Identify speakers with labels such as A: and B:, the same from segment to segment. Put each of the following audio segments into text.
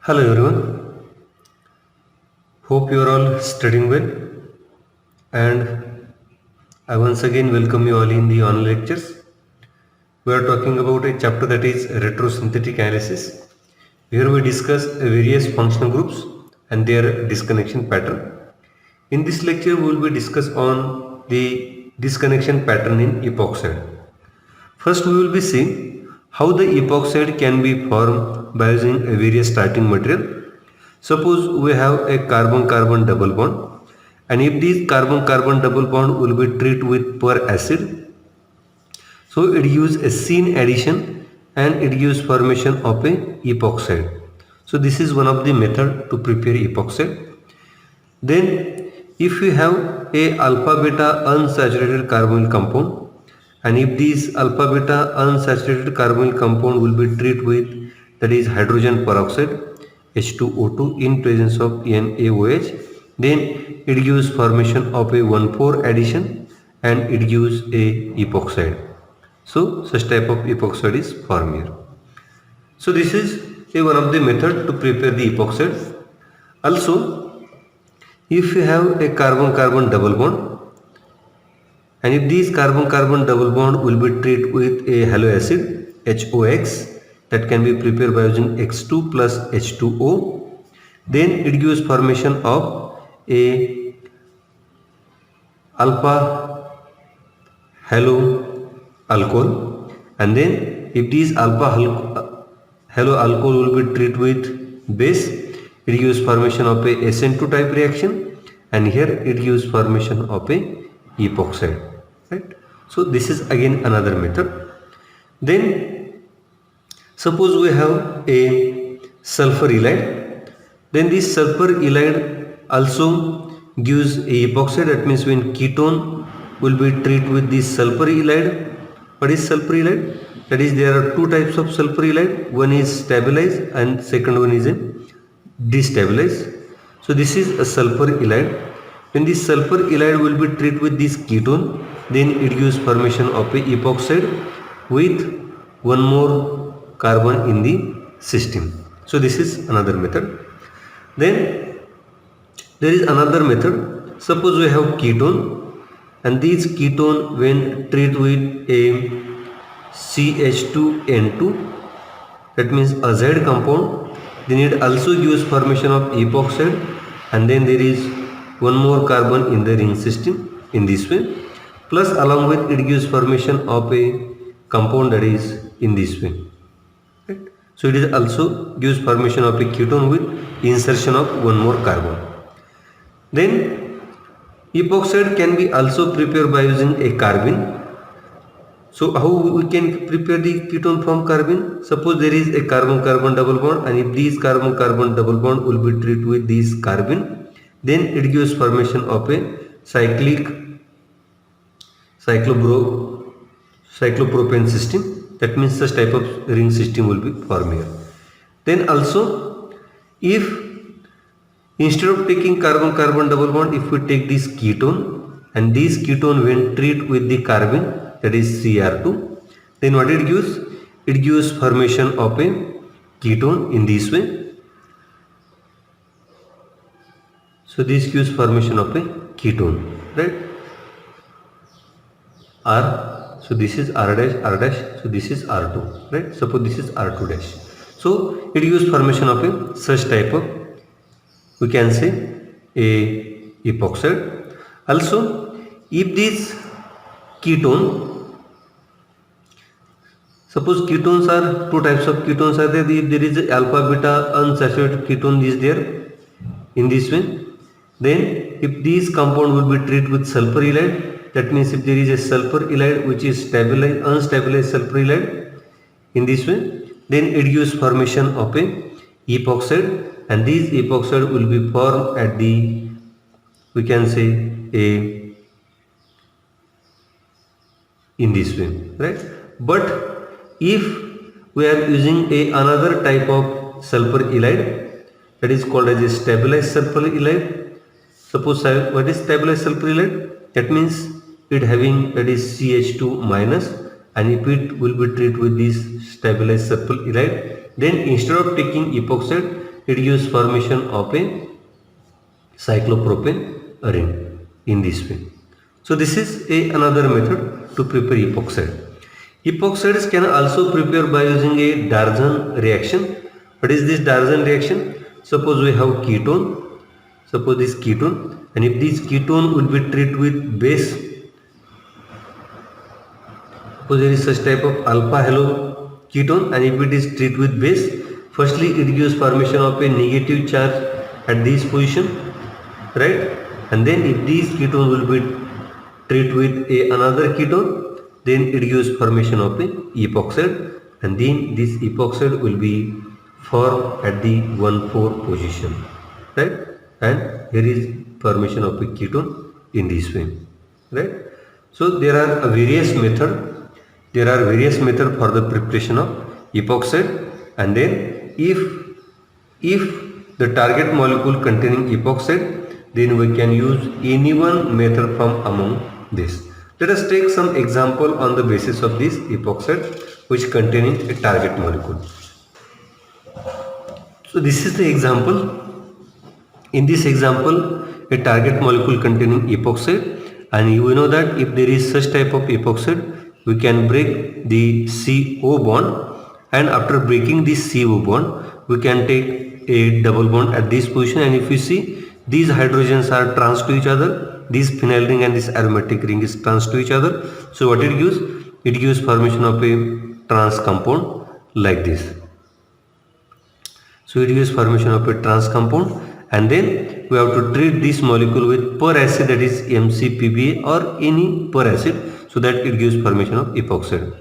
A: Hello everyone. Hope you are all studying well, and I once again welcome you all in the online lectures. We are talking about a chapter that is retrosynthetic analysis. Here we discuss various functional groups and their disconnection pattern. In this lecture we will be discuss on the disconnection pattern in epoxide. First we will be seeing how the epoxide can be formed by using a various starting material. Suppose we have a carbon-carbon double bond, and if this carbon-carbon double bond will be treated with per acid, so it gives a syn addition and it gives formation of a epoxide. So this is one of the method to prepare epoxide. Then if we have a alpha beta unsaturated carbonyl compound, and if this alpha beta unsaturated carbonyl compound will be treated with, that is hydrogen peroxide H2O2 in presence of NaOH, then it gives formation of a 1,4 addition and it gives a epoxide. So such type of epoxide is formed here. So this is one of the method to prepare the epoxide. Also, if you have a carbon-carbon double bond, and if this carbon-carbon double bond will be treated with a halo acid HOX, that can be prepared by using X2 plus H2O, then it gives formation of a alpha halo alcohol, and then if this alpha halo alcohol will be treated with base, it gives formation of a SN2 type reaction, and here it gives formation of a epoxide, right? So this is again another method. Then suppose we have a sulfur halide, then this sulfur halide also gives a epoxide. That means when ketone will be treated with this sulfur halide. What is sulfur halide? That is, there are two types of sulfur halide. One is stabilized and second one is a destabilized. So this is a sulfur halide. When this sulfur halide will be treated with this ketone, then it gives formation of a epoxide with one more carbon in the system. So this is another method. Then there is another method. Suppose we have ketone, and this ketone when treated with a CH2N2, that means azide compound, then it also gives formation of epoxide, and then there is one more carbon in the ring system in this way, plus along with it gives formation of a compound that is in this way, right? So it is also gives formation of a ketone with insertion of one more carbon. Then epoxide can be also prepared by using a carbene. So how we can prepare the ketone from carbene? Suppose there is a carbon-carbon double bond, and if this carbon-carbon double bond will be treated with this carbene, then it gives formation of a cyclopropane system. That means such type of ring system will be formed here. Then also, if instead of taking carbon-carbon double bond, if we take this ketone, and this ketone when treated with the carbene, that is Cr2, then what it gives? It gives formation of a ketone in this way. So this gives formation of a ketone, right? R. So this is R dash, R dash. So this is R2, right? Suppose this is R2 dash. So it gives formation of a such type of, we can say, a epoxide. Also, if this ketone, suppose ketones are two types of ketones are there. If there is a alpha beta unsaturated ketone is there in this way, then if this compound will be treated with sulfur halide, that means if there is a sulfur halide which is stabilized, unstabilized sulfur halide in this way, then it gives formation of a epoxide, and this epoxide will be formed at the, we can say, a in this way, right? But if we are using another type of sulfur halide, that is called as a stabilized sulfur halide. Suppose what is stabilized sulfur halide? That means it having, that is CH2 minus, and if it will be treated with this stabilized sulfur halide, then instead of taking epoxide, it gives formation of a cyclopropane ring in this way. So this is another method to prepare epoxide. Epoxides can also prepare by using a Darjan reaction. What is this Darjan reaction? Suppose we have ketone. Suppose this ketone, and if this ketone will be treated with base, suppose there is such type of alpha halo ketone, and if it is treated with base, firstly it gives formation of a negative charge at this position, right? And then if this ketone will be treated with another ketone, then it gives formation of a epoxide, and then this epoxide will be formed at the 1,4 position, right? And here is formation of a ketone in this way, right? So there are various methods. There are various methods for the preparation of epoxide, and then if the target molecule containing epoxide, then we can use any one method from among this. Let us take some example on the basis of this epoxide which containing a target molecule. So this is the example. In this example, a target molecule containing epoxide, and you know that if there is such type of epoxide, we can break the CO bond, and after breaking this CO bond, we can take a double bond at this position, and if you see, these hydrogens are trans to each other, this phenyl ring and this aromatic ring is trans to each other. So what it gives? It gives formation of a trans compound like this. So it gives formation of a trans compound, and then we have to treat this molecule with per acid, that is MCPBA or any per acid, so that it gives formation of epoxide.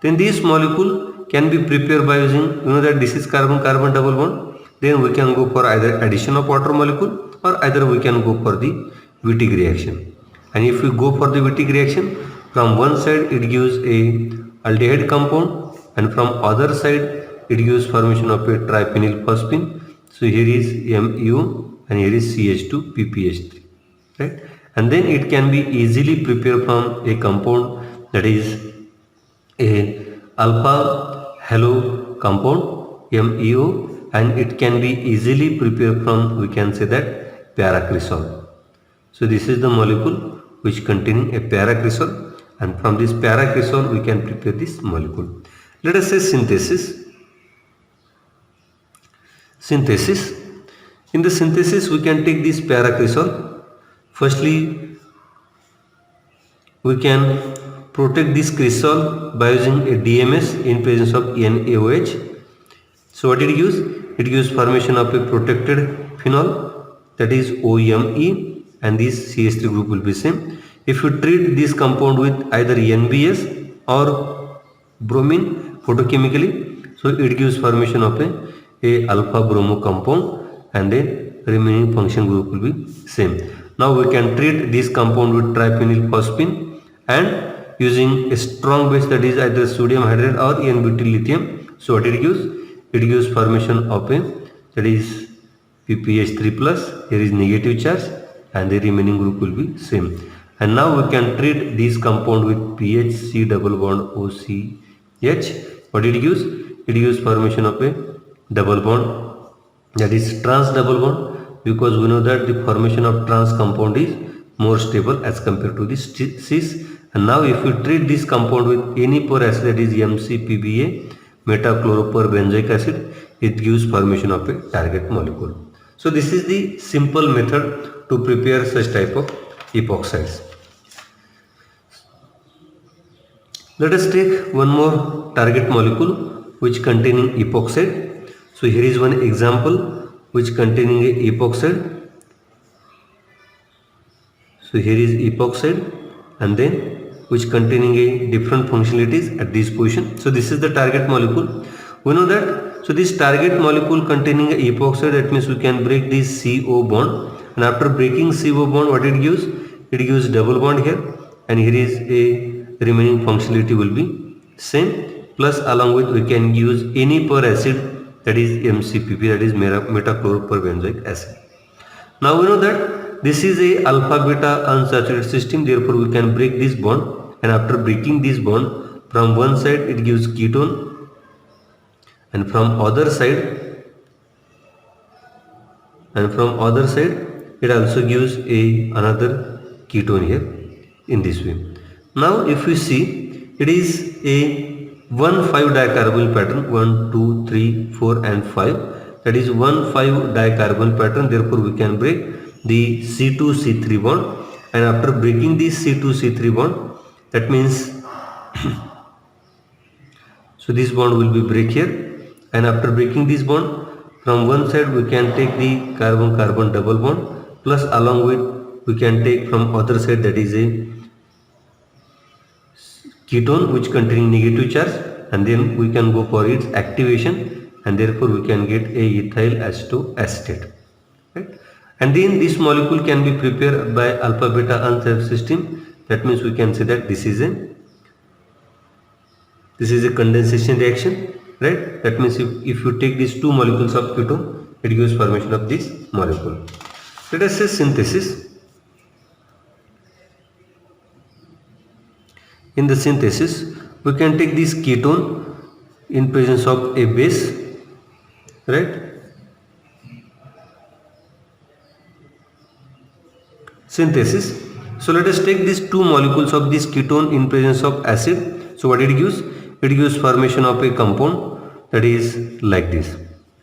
A: Then this molecule can be prepared by using, you know that this is carbon-carbon double bond. Then we can go for either addition of water molecule, or either we can go for the Wittig reaction. And if we go for the Wittig reaction, from one side it gives a aldehyde compound, and from other side it gives formation of a triphenyl phosphine. So here is MU and here is CH2 PPH3, right? And then it can be easily prepared from a compound, that is a alpha halo compound MEO, and it can be easily prepared from, we can say that, paracresol. So this is the molecule which containing a paracresol, and from this paracresol we can prepare this molecule. Let us say synthesis. Synthesis. In the synthesis we can take this paracresol. Firstly, we can protect this cresol by using a DMS in presence of NaOH. So what it gives? It gives formation of a protected phenol, that is OMe, and this CH3 group will be same. If you treat this compound with either NBS or bromine photochemically, so it gives formation of a alpha bromo compound, and then remaining function group will be same. Now we can treat this compound with triphenyl phosphine, and using a strong base, that is either sodium hydride or N-butyl lithium. So what it gives? It gives formation of a, that is PPH3 plus, here is negative charge, and the remaining group will be same. And now we can treat this compound with PHC double bond OCH. What it gives? It gives formation of a double bond, that is trans double bond, because we know that the formation of trans compound is more stable as compared to this cis. And now if we treat this compound with any per acid, that is MCPBA, metachloroperbenzoic acid, it gives formation of a target molecule. So this is the simple method to prepare such type of epoxides. Let us take one more target molecule which containing epoxide. So here is one example which containing a epoxide. So here is epoxide, and then which containing a different functionalities at this position. So this is the target molecule. We know that. So this target molecule containing a epoxide, that means we can break this CO bond, and after breaking CO bond, what it gives? It gives double bond here, and here is a remaining functionality will be same, plus along with we can use any per acid, that is MCPP, that is metachloroperbenzoic acid. Now we know that this is a alpha beta unsaturated system, therefore we can break this bond, and after breaking this bond, from one side it gives ketone, and from other side and from other side it also gives another ketone here in this way. Now if we see, it is a 1,5 dicarbonyl pattern, 1 2 3 4 and 5, that is 1,5 dicarbonyl pattern. Therefore we can break the C2C3 bond, and after breaking this C2C3 bond, that means so this bond will be break here, and after breaking this bond, from one side we can take the carbon-carbon double bond, plus along with we can take from other side, that is a ketone which containing negative charge, and then we can go for its activation, and therefore we can get a ethyl acetate, right? And then this molecule can be prepared by alpha beta unsaturated system. That means we can say that this is a condensation reaction, right? That means if you take these two molecules of ketone, it gives formation of this molecule. Let us say synthesis. In the synthesis, we can take this ketone in presence of a base, right? Synthesis. So let us take these two molecules of this ketone in presence of acid. So what it gives? It gives formation of a compound that is like this,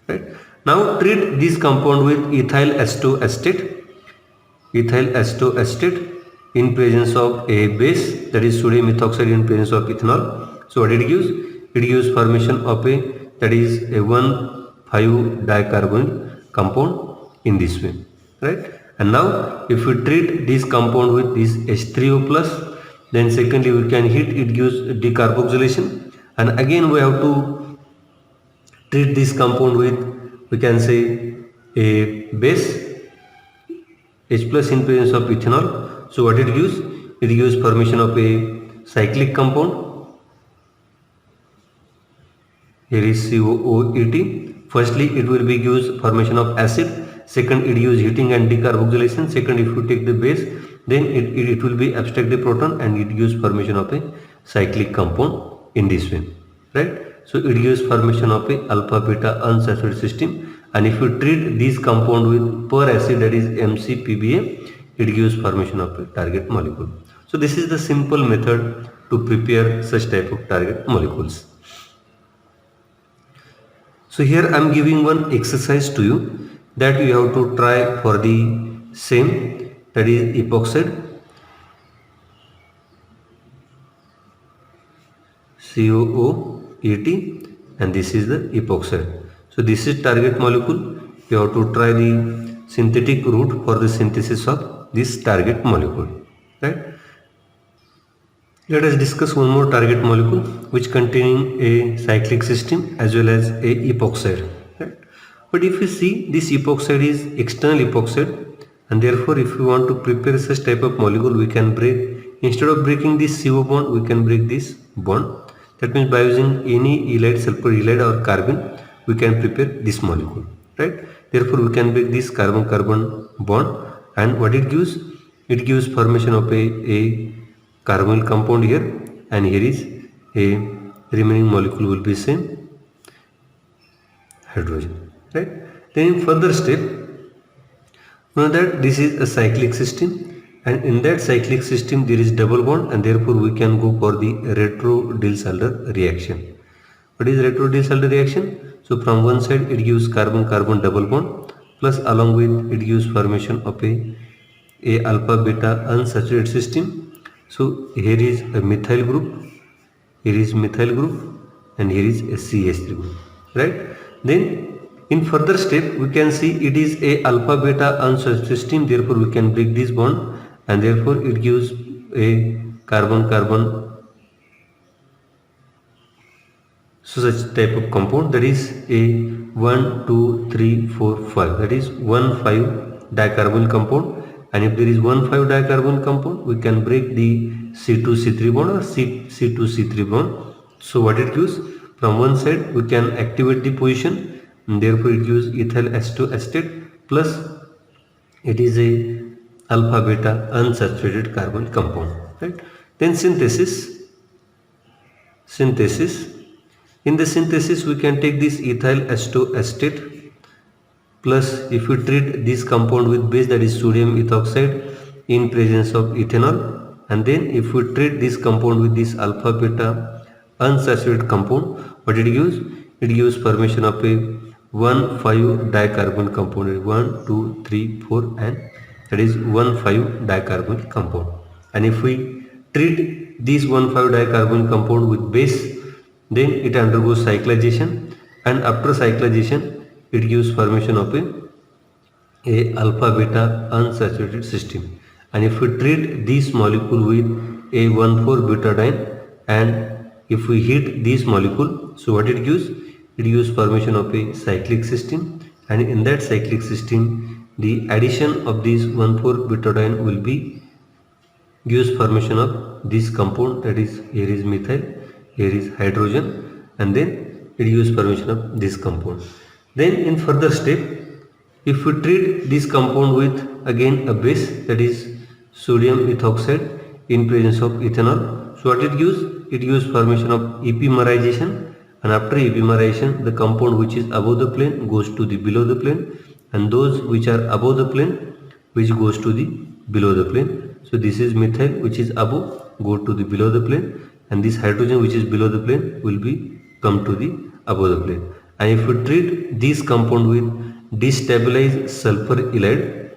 A: right? Now treat this compound with ethyl acetate. Ethyl acetate in presence of a base, that is sodium ethoxide in presence of ethanol. So what it gives? It gives formation of that is a 1,5 dicarbonyl compound in this way, right? And now if we treat this compound with this H3O plus, then secondly we can heat, it gives decarboxylation, and again we have to treat this compound with, we can say, a base H plus in presence of ethanol. So what it gives? It gives formation of a cyclic compound. Here is COOET. Firstly it will be gives formation of acid. Second, it gives heating and decarboxylation. Second, if you take the base, then it will be abstract the proton, and it gives formation of a cyclic compound in this way, right? So it gives formation of a alpha beta unsaturated system, and if you treat this compound with per acid, that is MCPBA, it gives formation of a target molecule. So this is the simple method to prepare such type of target molecules. So here I am giving one exercise to you that you have to try for the same, that is epoxide, COOET, and this is the epoxide. So this is target molecule. You have to try the synthetic route for the synthesis of this target molecule, right? Let us discuss one more target molecule which containing a cyclic system as well as a epoxide, right? But if you see, this epoxide is external epoxide, and therefore if we want to prepare such type of molecule, we can break, instead of breaking this CO bond, we can break this bond. That means by using any halide, sulfur halide or carbon, we can prepare this molecule, right? Therefore we can break this carbon-carbon bond, and what it gives? It gives formation of a carbonyl compound here, and here is a remaining molecule will be same hydrogen, right? Then in further step, know that this is a cyclic system, and in that cyclic system there is double bond, and therefore we can go for the Retro-Diels-Alder reaction. What is Retro-Diels-Alder reaction? So from one side it gives carbon-carbon double bond, plus along with it gives formation of a alpha beta unsaturated system. So here is a methyl group, here is methyl group, and here is a CH3 group, right? Then in further step we can see it is a alpha beta unsaturated system, therefore we can break this bond, and therefore it gives a carbon-carbon, so such type of compound, that is a 1 2 3 4 5, that is 1,5 dicarbonyl compound. And if there is 1,5 dicarbonyl compound, we can break the C2C3 bond or C2C3 bond. So what it gives? From one side we can activate the position, and therefore it gives ethyl acetate, plus it is a alpha beta unsaturated carbon compound, right? Then synthesis. In the synthesis we can take this ethyl acetate, plus if we treat this compound with base, that is sodium ethoxide, in presence of ethanol, and then if we treat this compound with this alpha beta unsaturated compound, what it gives? It gives formation of a 1,5 dicarbonyl compound. 1, 2, 3, 4, and that is 1,5 dicarbonyl compound. And if we treat this 1,5 dicarbonyl compound with base, then it undergoes cyclization, and after cyclization it gives formation of a alpha beta unsaturated system. And if we treat this molecule with a 1,4-butadiene, and if we heat this molecule, so what it gives? It gives formation of a cyclic system, and in that cyclic system the addition of this 1,4-butadiene will be gives formation of this compound, that is, here is methyl, here is hydrogen, and then it gives formation of this compound. Then in further step, if we treat this compound with again a base, that is sodium ethoxide, in presence of ethanol, so what it gives? It gives formation of epimerization, and after epimerization the compound which is above the plane goes to the below the plane, and those which are above the plane which goes to the below the plane. So this is methyl which is above, go to the below the plane, and this hydrogen which is below the plane will be come to the above the plane. And if we treat this compound with destabilized sulfur halide,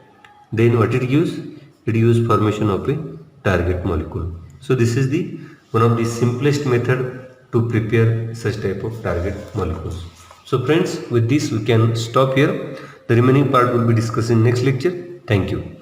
A: then what it gives? It gives formation of a target molecule. So this is the one of the simplest method to prepare such type of target molecules. So friends, with this we can stop here. The remaining part will be discussed in next lecture. Thank you.